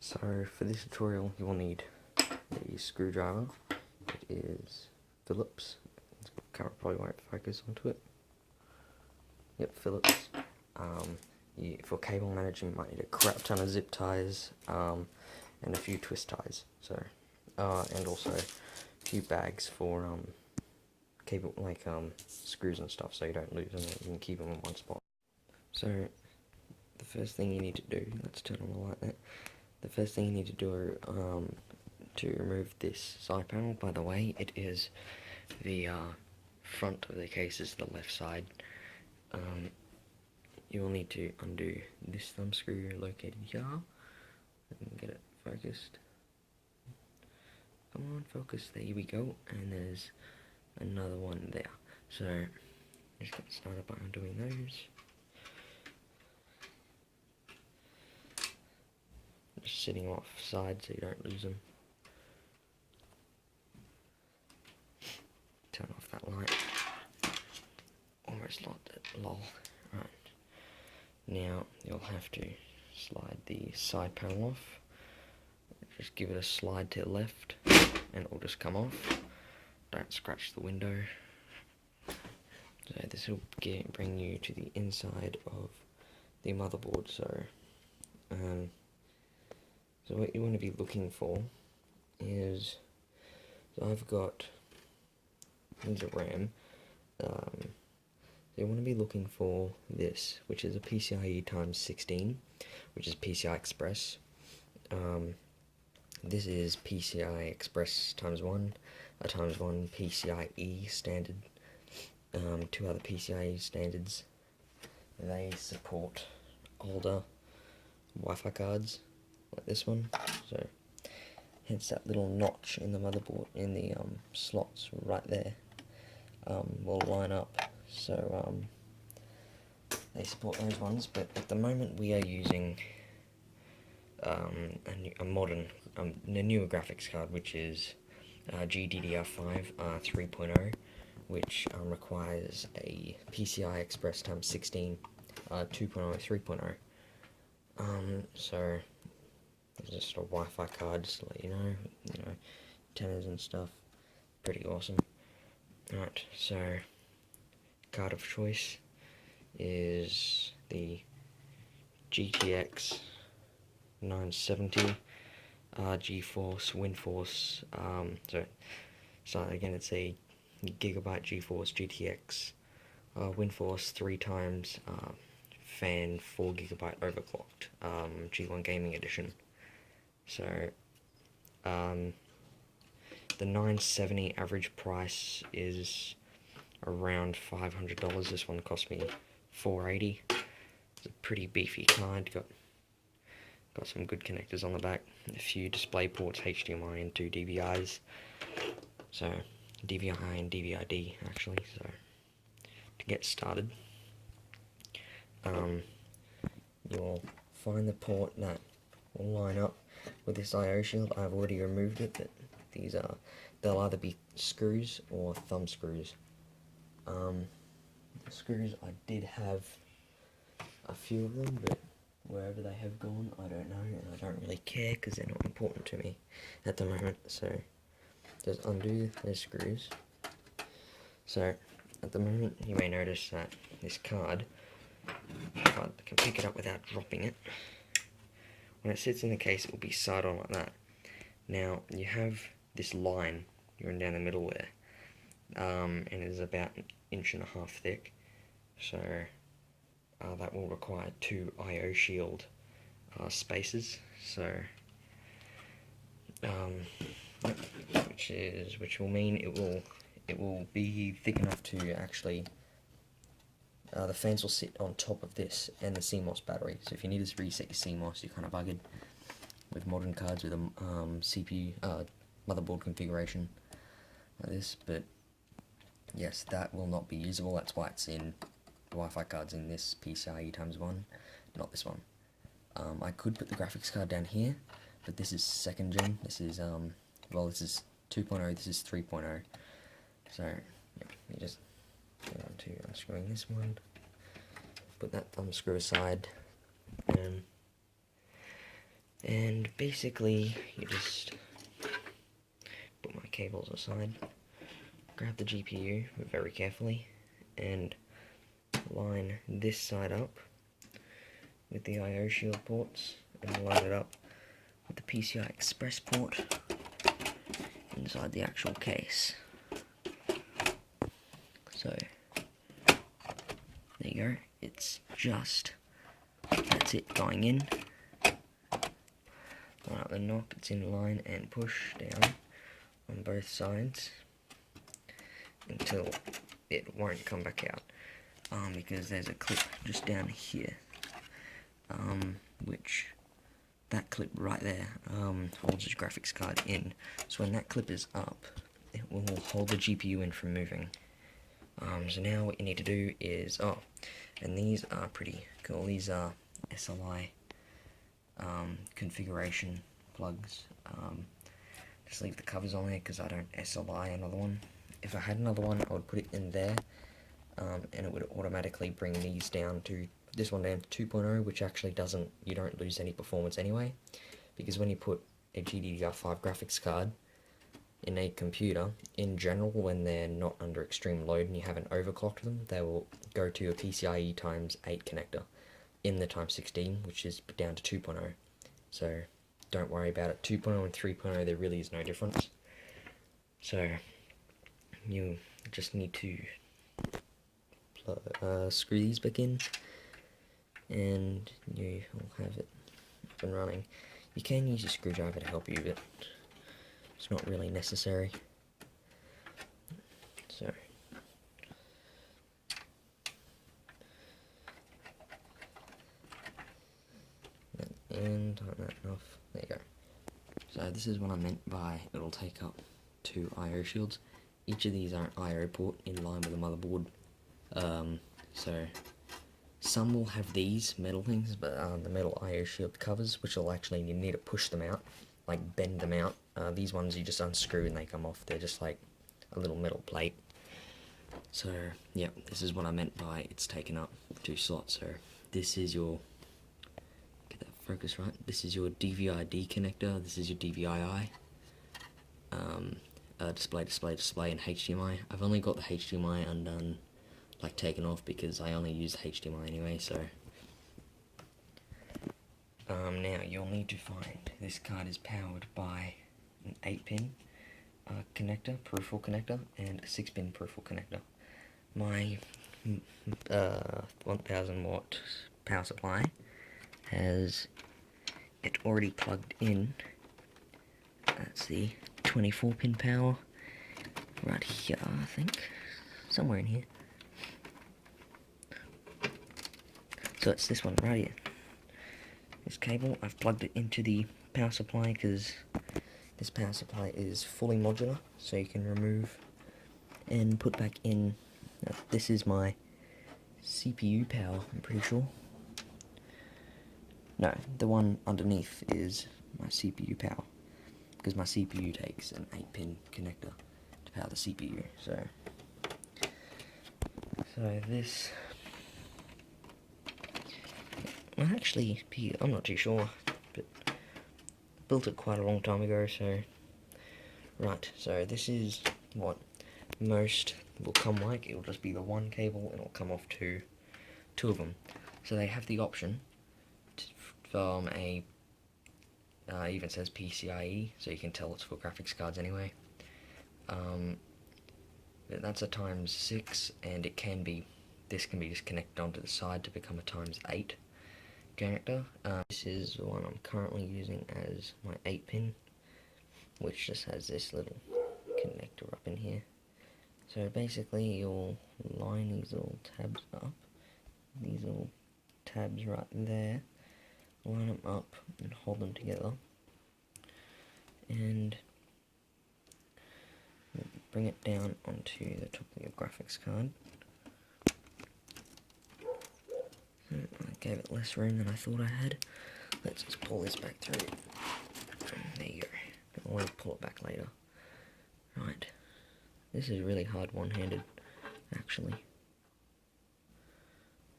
So for this tutorial you will need a screwdriver. It is Phillips. The camera probably won't focus onto it. Yep, Phillips. For cable management you might need a crap ton of zip ties and a few twist ties. So and also a few bags for cable screws and stuff, so you don't lose them. You can keep them in one spot. So the first thing you need to do, let's turn on the light there. The first thing you need to do to remove this side panel, by the way, it is the front of the case is the left side. You will need to undo this thumb screw located here and get it focused. Come on, focus, there we go, and there's another one there. So just get started by undoing those. Just sitting off side so you don't lose them. Turn off that light. Almost lost it, lol. Right. Now you'll have to slide the side panel off. Just give it a slide to the left and it will just come off. Don't scratch the window. So this will bring you to the inside of the motherboard. So what you want to be looking for is, so I've got, here's a RAM, so you want to be looking for this, which is a PCIe times 16, which is PCI Express. This is PCI Express times 1, a times 1 PCIe standard, two other PCIe standards. They support older Wi-Fi cards, like this one, so hence that little notch in the motherboard, in the slots right there, will line up, so they support those ones. But at the moment we are using a modern, a newer graphics card, which is GDDR5 3.0, which requires a PCI Express times 16 2.0 3.0. So it's just a Wi-Fi card, just to let you know, antennas and stuff, pretty awesome. Right, so card of choice is the GTX 970 GeForce WinForce. So again, it's a gigabyte GeForce GTX WinForce 3 times fan 4 GB overclocked G1 Gaming Edition. So the 970 average price is around $500. This one cost me $480. It's a pretty beefy card. Got some good connectors on the back, a few display ports, HDMI and 2 DVIs. So DVI and DVI-D actually. So to get started, you'll find the port that will line up with this I/O shield. I've already removed it, but these are, they'll either be screws or thumb screws. The screws, I did have a few of them, but wherever they have gone, I don't know, and I don't really care because they're not important to me at the moment. So just undo those screws. So at the moment you may notice that this card, if I can pick it up without dropping it, when it sits in the case it will be side on like that. Now you have this line going down the middle there, and it is about 1.5 inches thick, so that will require 2 I/O shield spaces, so which will mean it will be thick enough to actually, the fans will sit on top of this and the CMOS battery. So if you need to reset your CMOS, you're kind of buggered with modern cards with a CPU motherboard configuration like this. But yes, that will not be usable. That's why it's in the Wi-Fi cards in this PCIe times 1, not this one. I could put the graphics card down here, but this is 2nd gen. This is well, this is 2.0. This is 3.0. So yeah, you just go on to unscrewing this one, put that thumb screw aside, and And basically, you just put my cables aside, grab the GPU very carefully, and line this side up with the I/O shield ports, and line it up with the PCI Express port inside the actual case. So, there you go, it's just, that's it going in. Line up the knob, it's in line, and push down on both sides until it won't come back out, because there's a clip just down here, which that clip right there holds the graphics card in. So when that clip is up, it will hold the GPU in from moving. So now what you need to do is, and these are pretty cool, these are SLI configuration plugs. Just leave the covers on there because I don't SLI another one. If I had another one, I would put it in there, and it would automatically bring these down to, this one down to 2.0, which actually doesn't, you don't lose any performance anyway, because when you put a GDDR5 graphics card in a computer, in general, when they're not under extreme load and you haven't overclocked them, they will go to a PCIe times 8 connector in the times 16, which is down to 2.0. So don't worry about it. 2.0 and 3.0, there really is no difference. So you just need to screw these back in, and you will have it up and running. You can use a screwdriver to help you, but it's not really necessary. So and tighten that enough. There you go. So this is what I meant by it'll take up 2 I/O shields. Each of these are an I/O port in line with the motherboard. So some will have these metal things, but the metal I/O shield covers, which will actually, you need to push them out, like bend them out. These ones you just unscrew and they come off. They're just like a little metal plate. So yeah, this is what I meant by it's taken up 2 slots. So this is your, get that focus right, this is your DVI-D connector, this is your DVI-I, display, and HDMI. I've only got the HDMI undone, like taken off, because I only use the HDMI anyway, so. Now you'll need to find, this card is powered by an 8-pin connector, peripheral connector, and a 6-pin peripheral connector. My 1000 watt power supply has it already plugged in. That's the 24-pin power right here, I think, somewhere in here. So it's this one right here. This cable, I've plugged it into the power supply because this power supply is fully modular, so you can remove and put back in. This is my CPU power, I'm pretty sure. No, the one underneath is my CPU power, because my CPU takes an 8-pin connector to power the CPU. So this, well, actually, I'm not too sure, but I built it quite a long time ago. So right, so this is what most will come like. It'll just be the one cable, and it'll come off two of them. So they have the option from a even says PCIe, so you can tell it's for graphics cards anyway. That's a times 6, and it can be, this can be just connected onto the side to become a times 8 connector. This is the one I'm currently using as my 8-pin, which just has this little connector up in here. So basically you'll line these little tabs up, these little tabs right there, line them up and hold them together, and bring it down onto the top of your graphics card. I gave it less room than I thought I had. Let's just pull this back through. There you go. Don't want to pull it back later. Right. This is really hard one-handed, actually.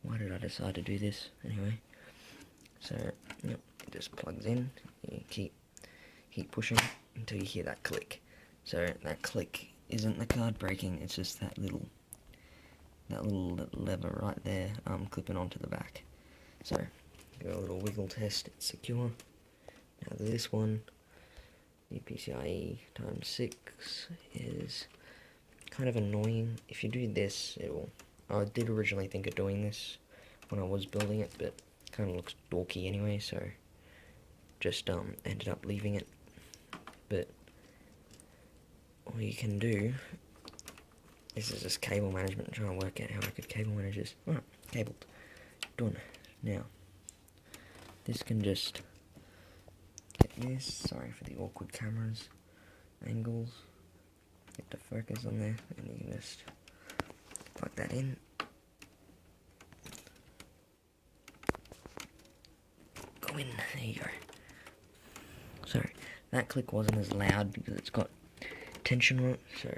Why did I decide to do this? Anyway. So, yep, just plugs in. You keep pushing until you hear that click. So that click isn't the card breaking, it's just that little lever right there clipping onto the back. So do a little wiggle test, it's secure. Now this one, the PCIe times 6 is kind of annoying. If you do this, I did originally think of doing this when I was building it, but it kind of looks dorky anyway, so just ended up leaving it. But all you can do, this is just cable management, trying to work out how I could cable manage this. Alright, cabled. Done. Now, this can just get this, sorry for the awkward cameras, angles, get the focus on there, and you can just plug that in. Go in, there you go. Sorry, that click wasn't as loud because it's got tension on it, so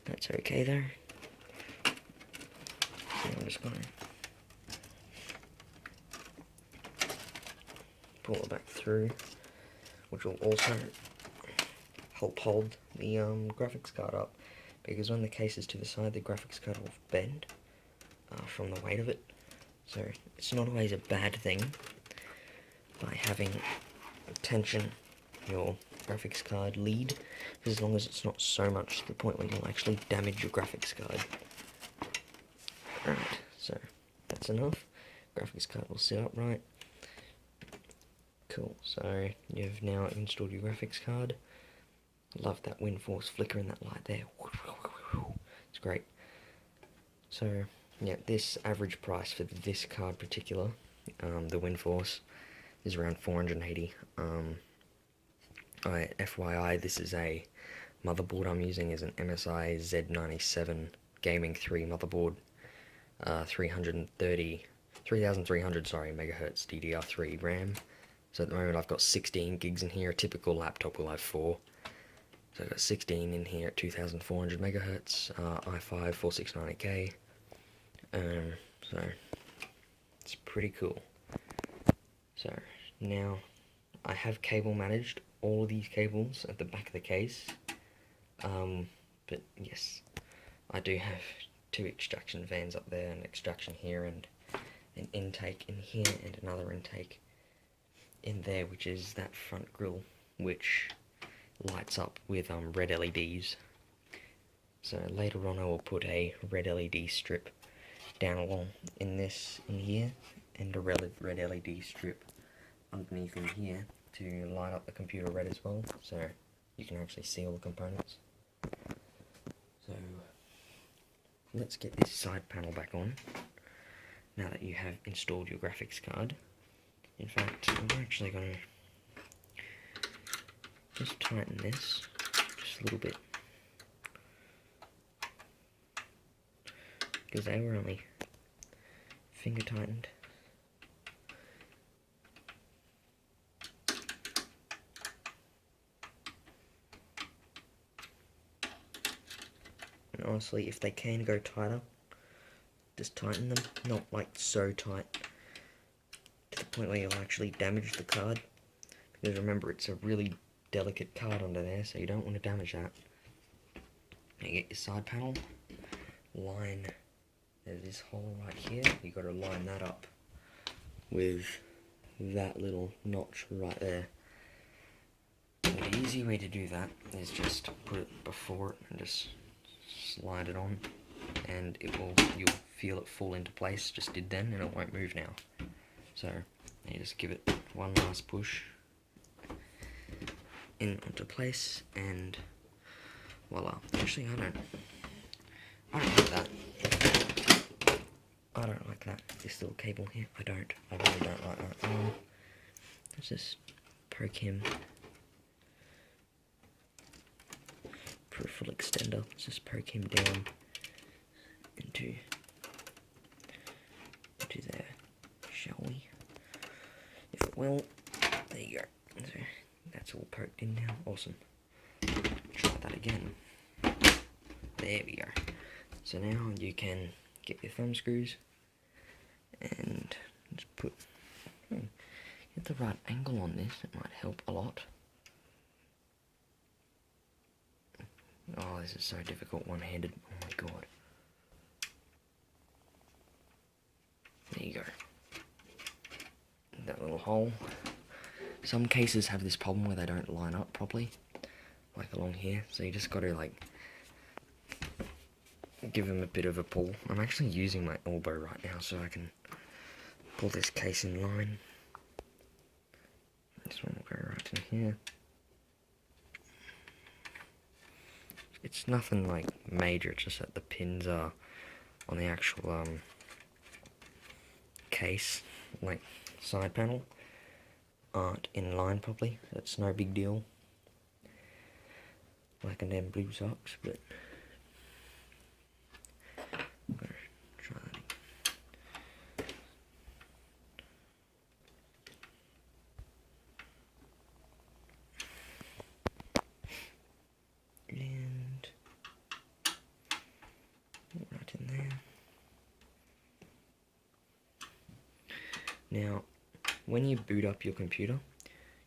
that's okay there. So I'm just going to pull it back through, which will also help hold the graphics card up, because when the case is to the side, the graphics card will bend from the weight of it. So it's not always a bad thing by having tension your graphics card lead, as long as it's not so much to the point where you'll actually damage your graphics card. Alright, so that's enough. Graphics card will sit upright. Cool, so you've now installed your graphics card. Love that WindForce flicker in that light there. It's great. So yeah, this average price for this card particular, the WindForce, is around 480. FYI, this is a motherboard I'm using is an MSI Z97 Gaming 3 motherboard, 3300 megahertz DDR3 RAM. So at the moment I've got 16 gigs in here. A typical laptop will have 4. So I've got 16 in here at 2400 megahertz, i5 4690K. So it's pretty cool. So now I have cable managed all of these cables at the back of the case. But yes, I do have 2 extraction fans up there, an extraction here and an intake in here and another intake in there, which is that front grille which lights up with red LEDs. So later on I will put a red LED strip down along in here, and a red LED strip underneath in here to light up the computer red as well, so you can actually see all the components. So let's get this side panel back on now that you have installed your graphics card. In fact, I'm actually going to just tighten this just a little bit, because they were only finger tightened. And honestly, if they can go tighter, just tighten them, not like so tight to the point where you'll actually damage the card, because remember, it's a really delicate card under there, so you don't want to damage that. Now you get your side panel, line, there's this hole right here, you got to line that up with that little notch right there. The easy way to do that is just put it before it and just slide it on, and you'll feel it fall into place, just did then, and it won't move now. So you just give it one last push in onto place, and voila. Actually, I don't like that. I don't like that. This little cable here, I really don't like that. Let's just poke him. Peripheral extender. Let's just poke him down into there, shall we? If it will, there you go. So that's all poked in now. Awesome. Try that again. There we go. So now you can get your thumb screws and just put get the right angle on this, it might help a lot. Oh, this is so difficult one-handed. Oh my god. There you go. That little hole. Some cases have this problem where they don't line up properly, like along here. So you just got to like give them a bit of a pull. I'm actually using my elbow right now so I can pull this case in line. This one will go right in here. It's nothing like major, it's just that the pins are on the actual case, like side panel, aren't in line properly. It's no big deal. Like in them blue socks, but I'm gonna try that again. And right in there. Now, when you boot up your computer,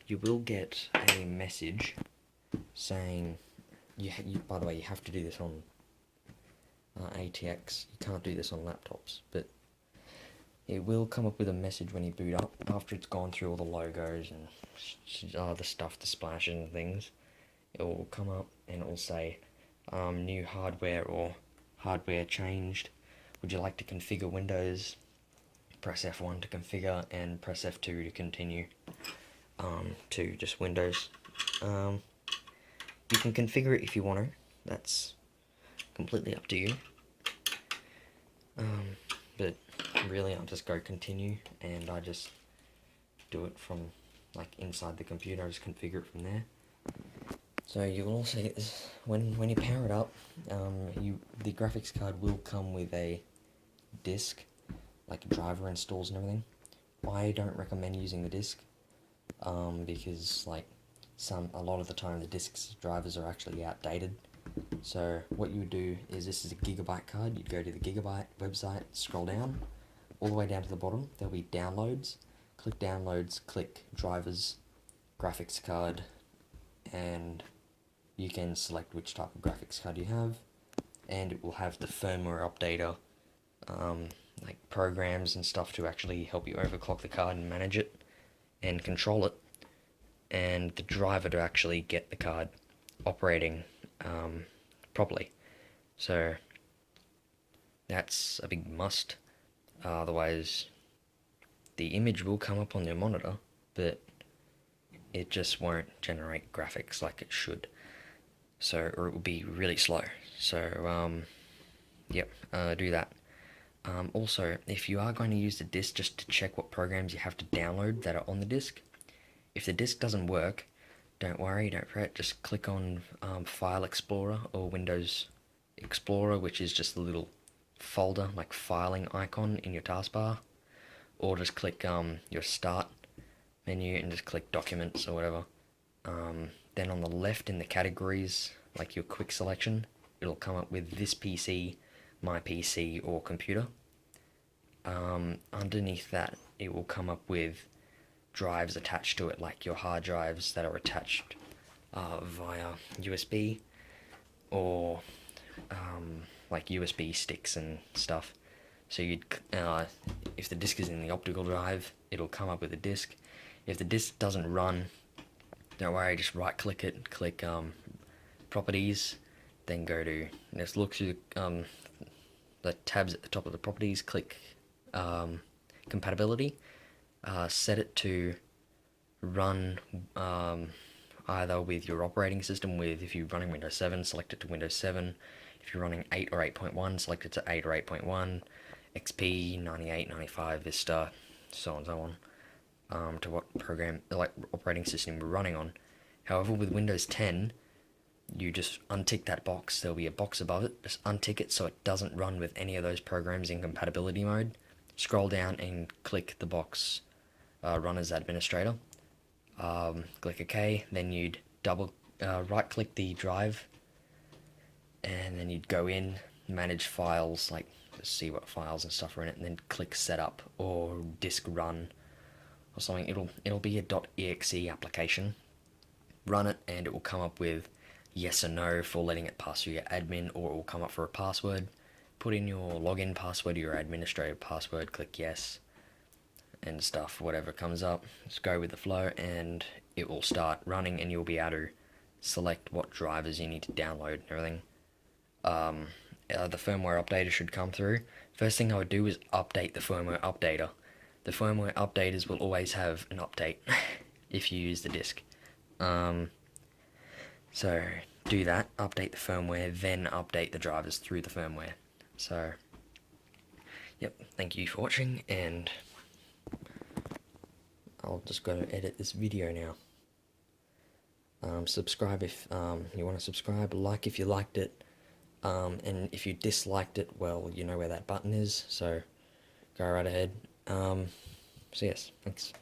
you will get a message saying, by the way, you have to do this on ATX. You can't do this on laptops, but it will come up with a message when you boot up after it's gone through all the logos and the stuff, the splashes and things. It will come up and it will say new hardware or hardware changed. Would you like to configure Windows? Press F1 to configure and press F2 to continue to just Windows. You can configure it if you want to. That's completely up to you. But really, I'll just go continue, and I just do it from like inside the computer. I just configure it from there. So you will also get this when you power it up. The graphics card will come with a disc, like driver installs and everything. I don't recommend using the disc, because like a lot of the time the disc's drivers are actually outdated. So what you would do is, this is a gigabyte card. You'd go to the gigabyte website, scroll down, all the way down to the bottom. There'll be downloads. Click downloads, click drivers, graphics card, and you can select which type of graphics card you have, and it will have the firmware updater, like programs and stuff to actually help you overclock the card and manage it and control it, and the driver to actually get the card operating properly. So that's a big must. Otherwise, the image will come up on your monitor, but it just won't generate graphics like it should. So, or it will be really slow. So, do that. Also, if you are going to use the disc, just to check what programs you have to download that are on the disc. If the disc doesn't work, don't worry, don't fret. Just click on File Explorer or Windows Explorer, which is just a little folder, like filing icon in your taskbar. Or just click your Start menu and just click Documents or whatever. Then on the left in the categories, like your quick selection, it'll come up with this PC, my PC, or computer. Underneath that, it will come up with drives attached to it, like your hard drives that are attached via USB, or like USB sticks and stuff. So if the disk is in the optical drive, it'll come up with a disk. If the disk doesn't run, don't worry, just right click it, click properties, then go to, just look through the tabs at the top of the properties, click compatibility, set it to run either with your operating system, if you're running Windows 7, select it to Windows 7. If you're running 8 or 8.1, select it to 8 or 8.1, XP, 98, 95, Vista, so on and so on, to what program, like operating system you're running on. However, with Windows 10, you just untick that box. There'll be a box above it. Just untick it so it doesn't run with any of those programs in compatibility mode. Scroll down and click the box Run as Administrator. Click OK. Then you'd right click the drive, and then you'd go in, manage files, like see what files and stuff are in it, and then click Setup or Disk Run or something. It'll be a .exe application. Run it and it will come up with yes or no for letting it pass through your admin, or it will come up for a password. Put in your login password or your administrative password, click yes, and stuff, whatever comes up. Just go with the flow and it will start running, and you'll be able to select what drivers you need to download and everything. The firmware updater should come through. First thing I would do is update the firmware updater. The firmware updaters will always have an update if you use the disk. So do that, update the firmware, then update the drivers through the firmware. So, yep, thank you for watching, and I'll just go edit this video now. Subscribe if you want to subscribe, like if you liked it, and if you disliked it, well, you know where that button is, so go right ahead. So yes, thanks.